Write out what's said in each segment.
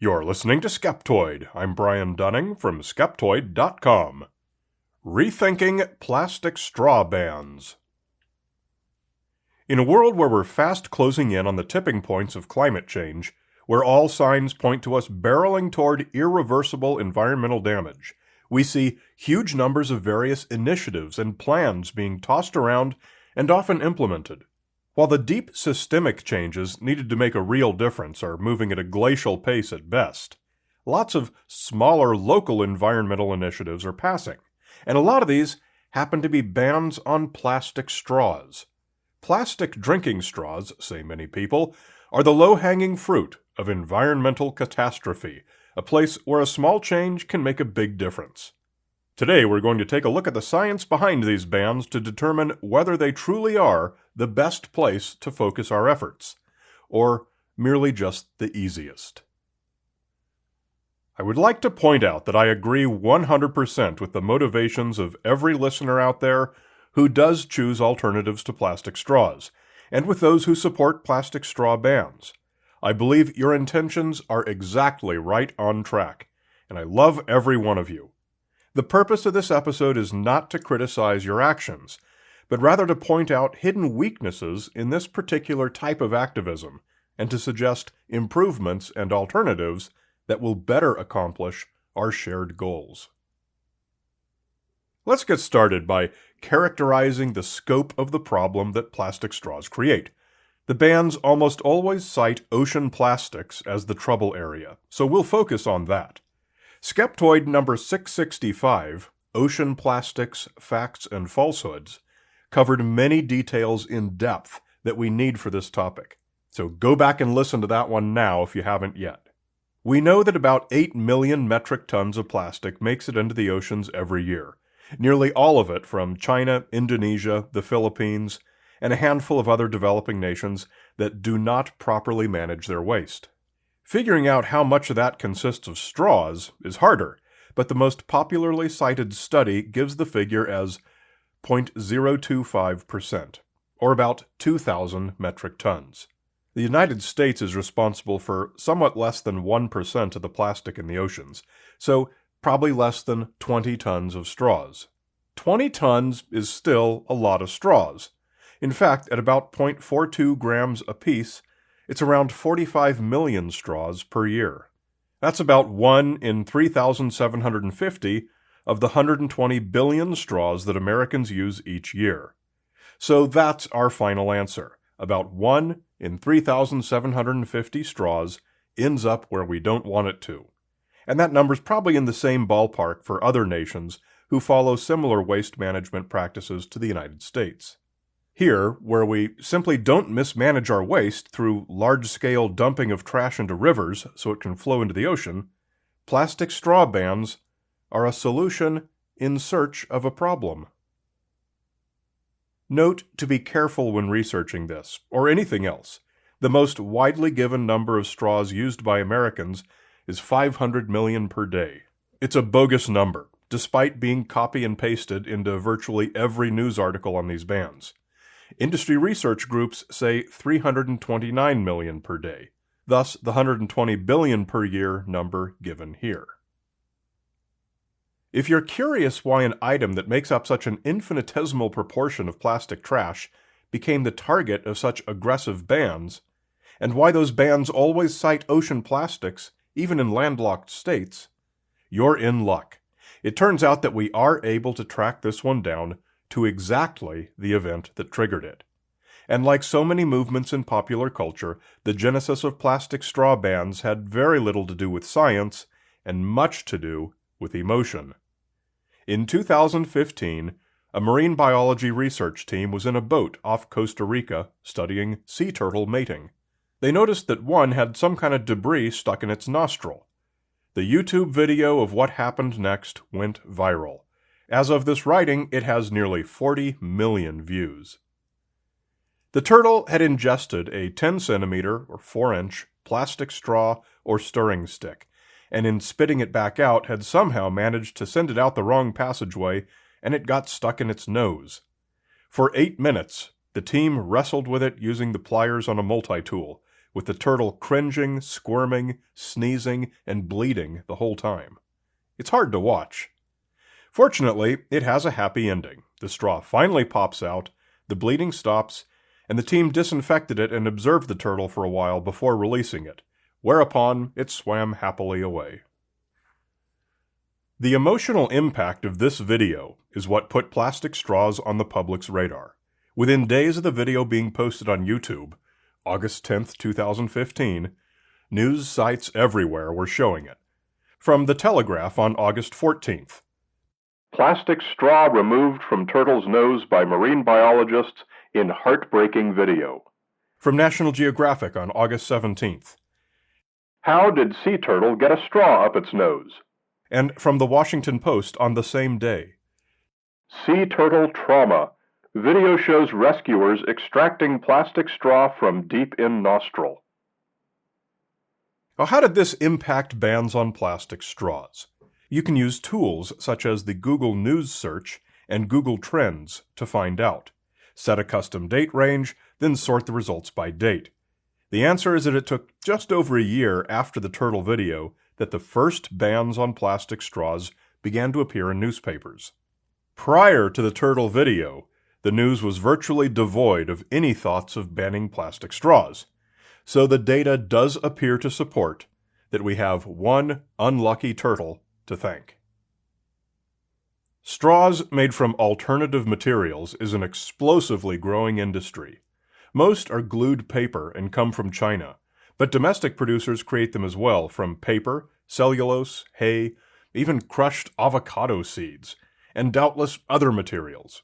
You're listening to Skeptoid. I'm Brian Dunning from Skeptoid.com. Rethinking Plastic Straw Bans. In a world where we're fast closing in on the tipping points of climate change, where all signs point to us barreling toward irreversible environmental damage, we see huge numbers of various initiatives and plans being tossed around and often implemented. While the deep systemic changes needed to make a real difference are moving at a glacial pace at best, lots of smaller local environmental initiatives are passing, and a lot of these happen to be bans on plastic straws. Plastic drinking straws, say many people, are the low-hanging fruit of environmental catastrophe, a place where a small change can make a big difference. Today we're going to take a look at the science behind these bans to determine whether they truly are the best place to focus our efforts, or merely just the easiest. I would like to point out that I agree 100% with the motivations of every listener out there who does choose alternatives to plastic straws, and with those who support plastic straw bans. I believe your intentions are exactly right on track, and I love every one of you. The purpose of this episode is not to criticize your actions, but rather to point out hidden weaknesses in this particular type of activism, and to suggest improvements and alternatives that will better accomplish our shared goals. Let's get started by characterizing the scope of the problem that plastic straws create. The bans almost always cite ocean plastics as the trouble area, so we'll focus on that. Skeptoid number 665, Ocean Plastics, Facts and Falsehoods, covered many details in depth that we need for this topic. So go back and listen to that one now if you haven't yet. We know that about 8 million metric tons of plastic makes it into the oceans every year. Nearly all of it from China, Indonesia, the Philippines, and a handful of other developing nations that do not properly manage their waste. Figuring out how much of that consists of straws is harder, but the most popularly cited study gives the figure as 0.025%, or about 2,000 metric tons. The United States is responsible for somewhat less than 1% of the plastic in the oceans, so probably less than 20 tons of straws. 20 tons is still a lot of straws. In fact, at about 0.42 grams apiece, it's around 45 million straws per year. That's about 1 in 3,750 of the 120 billion straws that Americans use each year. So that's our final answer. About 1 in 3,750 straws ends up where we don't want it to. And that number's probably in the same ballpark for other nations who follow similar waste management practices to the United States. Here, where we simply don't mismanage our waste through large-scale dumping of trash into rivers so it can flow into the ocean, plastic straw bans are a solution in search of a problem. Note to be careful when researching this, or anything else. The most widely given number of straws used by Americans is 500 million per day. It's a bogus number, despite being copy and pasted into virtually every news article on these bans. Industry research groups say 329 million per day, thus the 120 billion per year number given here. If you're curious why an item that makes up such an infinitesimal proportion of plastic trash became the target of such aggressive bans, and why those bans always cite ocean plastics, even in landlocked states, you're in luck. It turns out that we are able to track this one down to exactly the event that triggered it. And like so many movements in popular culture, the genesis of plastic straw bans had very little to do with science and much to do with emotion. In 2015, a marine biology research team was in a boat off Costa Rica studying sea turtle mating. They noticed that one had some kind of debris stuck in its nostril. The YouTube video of what happened next went viral. As of this writing, it has nearly 40 million views. The turtle had ingested a 10-centimeter or 4-inch plastic straw or stirring stick, and in spitting it back out had somehow managed to send it out the wrong passageway, and it got stuck in its nose. For 8 minutes, the team wrestled with it using the pliers on a multi-tool, with the turtle cringing, squirming, sneezing, and bleeding the whole time. It's hard to watch. Fortunately, it has a happy ending. The straw finally pops out, the bleeding stops, and the team disinfected it and observed the turtle for a while before releasing it, whereupon it swam happily away. The emotional impact of this video is what put plastic straws on the public's radar. Within days of the video being posted on YouTube, August 10th, 2015, news sites everywhere were showing it. From The Telegraph on August 14th. Plastic straw removed from turtle's nose by marine biologists in heartbreaking video. From National Geographic on August 17th. How did sea turtle get a straw up its nose? And from The Washington Post on the same day. Sea turtle trauma. Video shows rescuers extracting plastic straw from deep in nostril. Well, how did this impact bans on plastic straws? You can use tools such as the Google News search and Google Trends to find out. Set a custom date range, then sort the results by date. The answer is that it took just over a year after the turtle video that the first bans on plastic straws began to appear in newspapers. Prior to the turtle video, the news was virtually devoid of any thoughts of banning plastic straws. So the data does appear to support that we have one unlucky turtle to thank. Straws made from alternative materials is an explosively growing industry. Most are glued paper and come from China, but domestic producers create them as well from paper, cellulose, hay, even crushed avocado seeds, and doubtless other materials.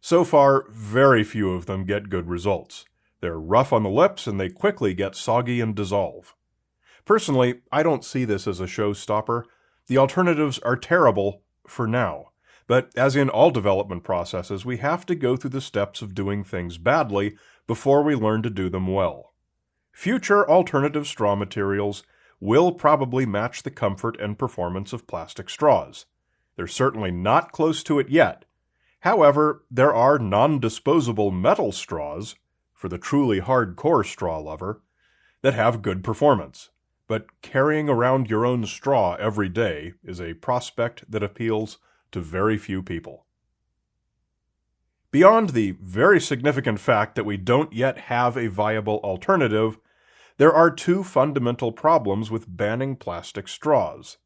So far, very few of them get good results. They're rough on the lips and they quickly get soggy and dissolve. Personally, I don't see this as a showstopper. The alternatives are terrible for now, but as in all development processes, we have to go through the steps of doing things badly before we learn to do them well. Future alternative straw materials will probably match the comfort and performance of plastic straws. They're certainly not close to it yet. However, there are non-disposable metal straws, for the truly hardcore straw lover, that have good performance. But carrying around your own straw every day is a prospect that appeals to very few people. Beyond the very significant fact that we don't yet have a viable alternative, there are two fundamental problems with banning plastic straws.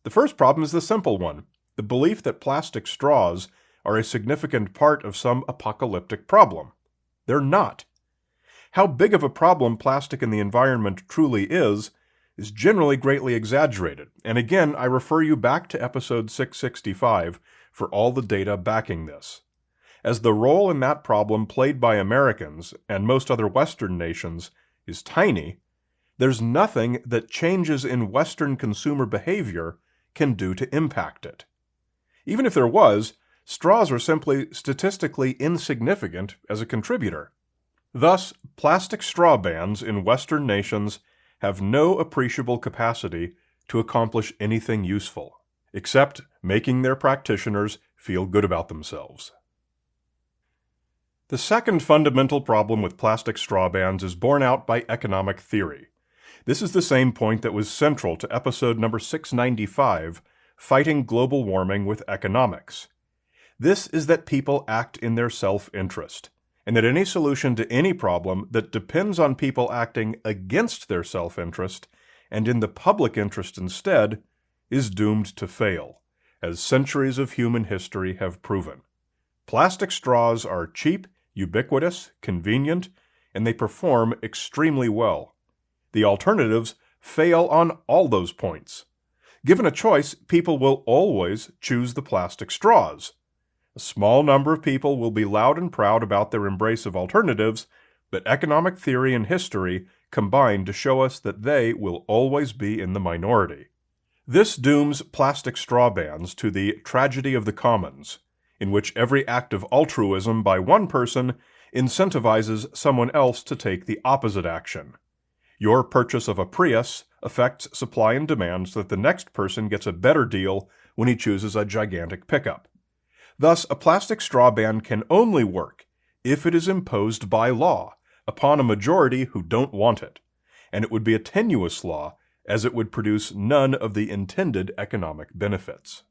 The first problem is the simple one, the belief that plastic straws are a significant part of some apocalyptic problem. They're not. How big of a problem plastic in the environment truly is generally greatly exaggerated, and again I refer you back to episode 665 for all the data backing this. As the role in that problem played by Americans and most other Western nations is tiny, there's nothing that changes in Western consumer behavior can do to impact it. Even if there was, straws are simply statistically insignificant as a contributor. Thus, plastic straw bans in Western nations have no appreciable capacity to accomplish anything useful, except making their practitioners feel good about themselves. The second fundamental problem with plastic straw bans is borne out by economic theory. This is the same point that was central to episode number 695, Fighting Global Warming with Economics. This is that people act in their self-interest, and that any solution to any problem that depends on people acting against their self-interest and in the public interest instead is doomed to fail, as centuries of human history have proven. Plastic straws are cheap, ubiquitous, convenient, and they perform extremely well. The alternatives fail on all those points. Given a choice, people will always choose the plastic straws. A small number of people will be loud and proud about their embrace of alternatives, but economic theory and history combine to show us that they will always be in the minority. This dooms plastic straw bans to the tragedy of the commons, in which every act of altruism by one person incentivizes someone else to take the opposite action. Your purchase of a Prius affects supply and demand so that the next person gets a better deal when he chooses a gigantic pickup. Thus, a plastic straw ban can only work if it is imposed by law upon a majority who don't want it. and it would be a tenuous law as it would produce none of the intended economic benefits.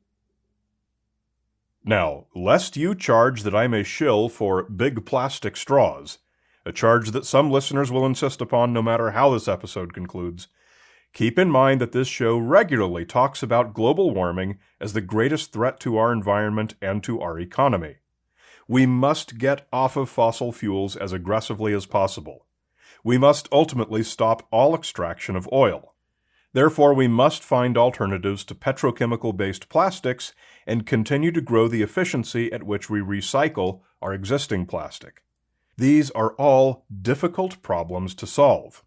Now, lest you charge that I'm a shill for big plastic straws, a charge that some listeners will insist upon no matter how this episode concludes, keep in mind that this show regularly talks about global warming as the greatest threat to our environment and to our economy. We must get off of fossil fuels as aggressively as possible. We must ultimately stop all extraction of oil. Therefore, we must find alternatives to petrochemical-based plastics and continue to grow the efficiency at which we recycle our existing plastic. These are all difficult problems to solve.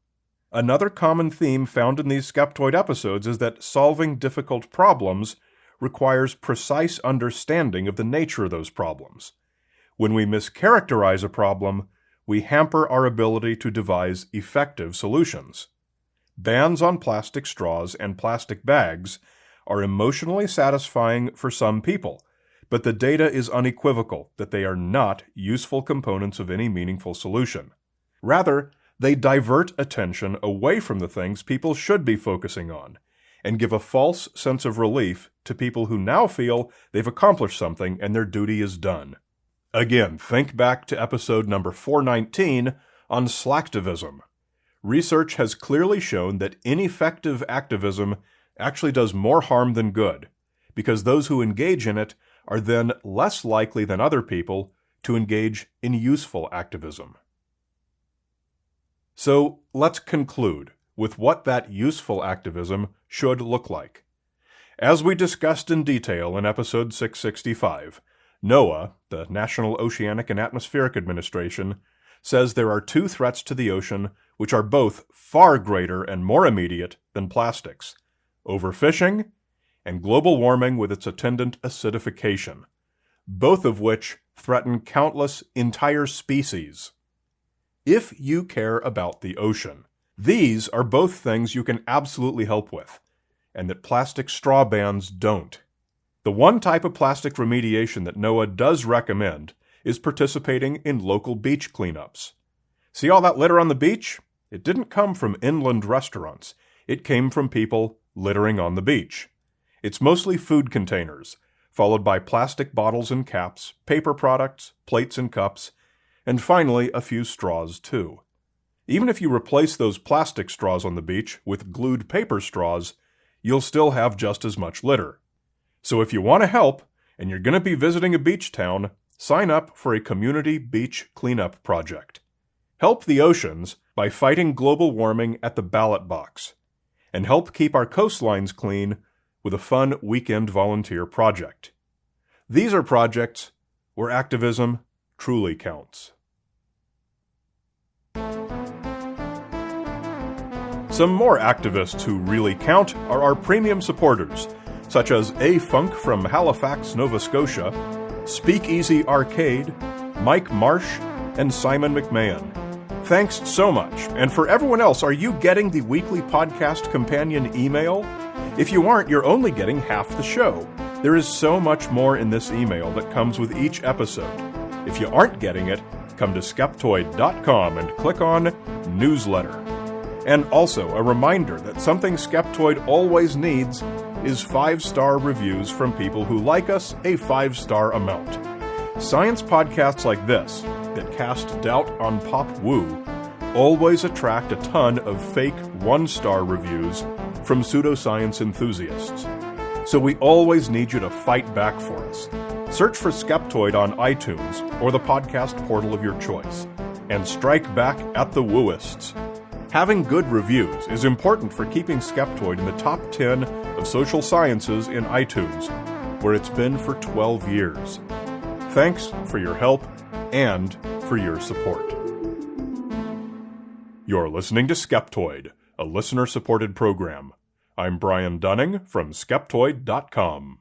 Another common theme found in these Skeptoid episodes is that solving difficult problems requires precise understanding of the nature of those problems. When we mischaracterize a problem, we hamper our ability to devise effective solutions. Bans on plastic straws and plastic bags are emotionally satisfying for some people, but the data is unequivocal that they are not useful components of any meaningful solution. Rather, they divert attention away from the things people should be focusing on, and give a false sense of relief to people who now feel they've accomplished something and their duty is done. Again, think back to episode number 419 on slacktivism. Research has clearly shown that ineffective activism actually does more harm than good, because those who engage in it are then less likely than other people to engage in useful activism. So let's conclude with what that useful activism should look like. As we discussed in detail in episode 665, NOAA, the National Oceanic and Atmospheric Administration, says there are two threats to the ocean which are both far greater and more immediate than plastics: overfishing and global warming with its attendant acidification, both of which threaten countless entire species. If you care about the ocean, these are both things you can absolutely help with, and that plastic straw bans don't. The one type of plastic remediation that NOAA does recommend is participating in local beach cleanups. See all that litter on the beach? It didn't come from inland restaurants. It came from people littering on the beach. It's mostly food containers, followed by plastic bottles and caps, paper products, plates and cups, and finally a few straws too. Even if you replace those plastic straws on the beach with glued paper straws, you'll still have just as much litter. So if you want to help, and you're going to be visiting a beach town, sign up for a community beach cleanup project. Help the oceans by fighting global warming at the ballot box, and help keep our coastlines clean with a fun weekend volunteer project. These are projects where activism truly counts. Some more activists who really count are our premium supporters, such as A. Funk from Halifax, Nova Scotia, Speakeasy Arcade, Mike Marsh, and Simon McMahon. Thanks so much. And for everyone else, are you getting the weekly podcast companion email? If you aren't, you're only getting half the show. There is so much more in this email that comes with each episode. If you aren't getting it, come to Skeptoid.com and click on Newsletter. And also, a reminder that something Skeptoid always needs is 5-star reviews from people who like us a 5-star amount. Science podcasts like this, that cast doubt on pop woo, always attract a ton of fake 1-star reviews from pseudoscience enthusiasts. So we always need you to fight back for us. Search for Skeptoid on iTunes or the podcast portal of your choice, and strike back at the wooists. Having good reviews is important for keeping Skeptoid in the top 10 of social sciences in iTunes, where it's been for 12 years. Thanks for your help and for your support. You're listening to Skeptoid, a listener-supported program. I'm Brian Dunning from Skeptoid.com.